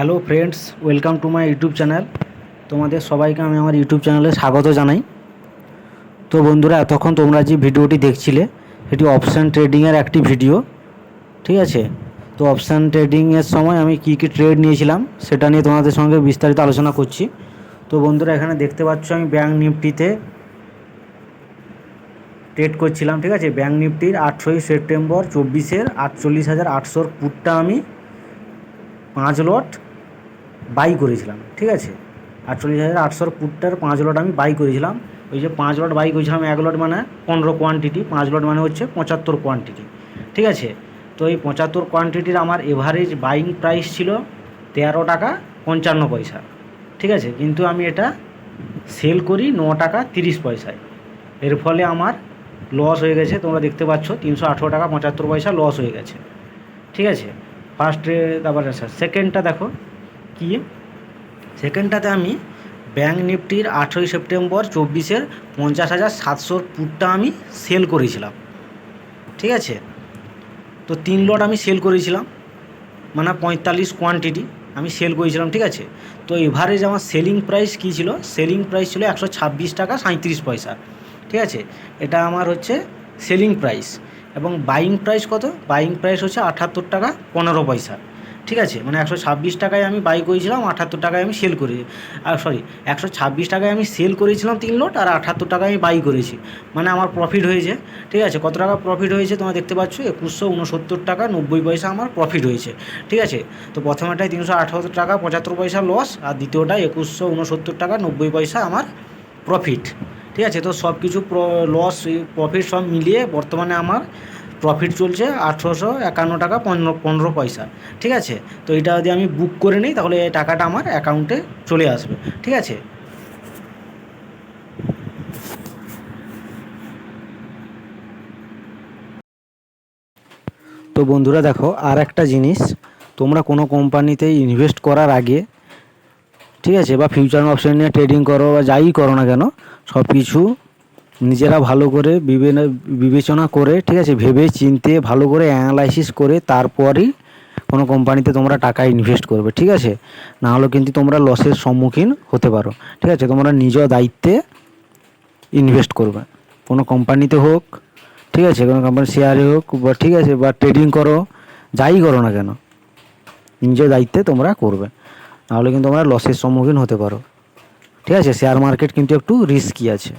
Hello friends, welcome to my YouTube channel. তোমাদের সবাইকে আমি আমার ইউটিউব চ্যানেলে স্বাগত জানাই। তো বন্ধুরা, এতক্ষণ তোমরা যে ভিডিওটি দেখছিলে সেটি অপশান ট্রেডিংয়ের একটি ভিডিও, ঠিক আছে? তো অপশান ট্রেডিংয়ের সময় আমি কী কী ট্রেড নিয়েছিলাম সেটা নিয়ে তোমাদের সঙ্গে বিস্তারিত আলোচনা করছি। তো বন্ধুরা, এখানে দেখতে পাচ্ছ আমি ব্যাঙ্ক নিফটিতে ট্রেড করছিলাম, ঠিক আছে? ব্যাঙ্ক নিফটির 8ই সেপ্টেম্বর 24-এর 48,800 পুটটা আমি 5 লট বাই করেছিলাম, ঠিক আছে? 48,800 পুটটার 5 লট আমি বাই করেছিলাম। ওই যে 5 লট বাই করেছিলাম, 1 লট মানে 15 কোয়ান্টিটি, 5 লট মানে হচ্ছে 75 কোয়ান্টিটি, ঠিক আছে? তো এই 75 কোয়ান্টিটির আমার এভারেজ বাইং প্রাইস ছিল 13 টাকা 55 পয়সা, ঠিক আছে? কিন্তু আমি এটা সেল করি 9 টাকা 30 পয়সায়। এর ফলে আমার লস হয়ে গেছে, তোমরা দেখতে পাচ্ছ 318 টাকা 75 পয়সা লস হয়ে গেছে, ঠিক আছে? ফার্স্টে তারপর সেকেন্ডটা দেখো কি। সেকেন্ডটাতে আমি ব্যাঙ্ক নিফটির 8ই সেপ্টেম্বর 24-এর 50,700 পুটটা আমি সেল করেছিলাম, ঠিক আছে? তো 3 লট আমি সেল করেছিলাম, মানে 45 কোয়ান্টিটি আমি সেল করেছিলাম, ঠিক আছে? তো এভারেজ আমার সেলিং প্রাইস কী ছিল? সেলিং প্রাইস ছিল 126 টাকা 37 পয়সা, ঠিক আছে? এটা আমার হচ্ছে সেলিং প্রাইস। এবং বাইং প্রাইস কত? বাইং প্রাইস হচ্ছে 78 টাকা 15 পয়সা, ঠিক আছে? মানে 126 টাকায় আমি বাই করেছিলাম, 78 টাকায় আমি সেল করি, 126 টাকায় আমি সেল করেছিলাম 3 লট, আর 78 টাকায় আমি বাই করেছি, মানে আমার প্রফিট হয়েছে, ঠিক আছে? কত টাকা প্রফিট হয়েছে তোমরা দেখতে পাচ্ছ, 2169 টাকা 90 পয়সা আমার প্রফিট হয়েছে, ঠিক আছে? তো প্রথমেটায় 318 টাকা 75 পয়সা লস, আর দ্বিতীয়টায় 2169 টাকা 90 পয়সা আমার প্রফিট, ঠিক আছে? তো সব কিছু লস প্রফিট সব মিলিয়ে বর্তমানে আমার প্রফিট চলছে 851 টাকা 15 পয়সা, ঠিক আছে? তো এটা যদি আমি বুক করে নিই তাহলে এই টাকাটা আমার অ্যাকাউন্টে চলে আসবে, ঠিক আছে? তো বন্ধুরা দেখো, আর একটা জিনিস, তোমরা কোনো কোম্পানিতে ইনভেস্ট করার আগে, ঠিক আছে, বা ফিউচার অপশন নিয়ে ট্রেডিং করো বা যাই করো না কেন, সব কিছু নিজেরা ভালো করে বিবেচনা করে, ঠিক আছে, ভেবে চিন্তে ভালো করে অ্যানালাইসিস করে তারপরই কোনো কোম্পানিতে তোমরা টাকা ইনভেস্ট করবে, ঠিক আছে? না হলে কিন্তু তোমরা লসের সম্মুখীন হতে পারো, ঠিক আছে? তোমরা নিজ দায়িত্বে ইনভেস্ট করবে, কোনো কোম্পানিতে হোক, ঠিক আছে, কোনো কোম্পানির শেয়ারে হোক, বা ঠিক আছে, বা ট্রেডিং করো, যাই করো না কেন নিজ দায়িত্বে তোমরা করবে, নাহলে কিন্তু তোমরা লসের সম্মুখীন হতে পারো, ঠিক আছে? শেয়ার মার্কেট কিন্তু একটু রিস্কি আছে।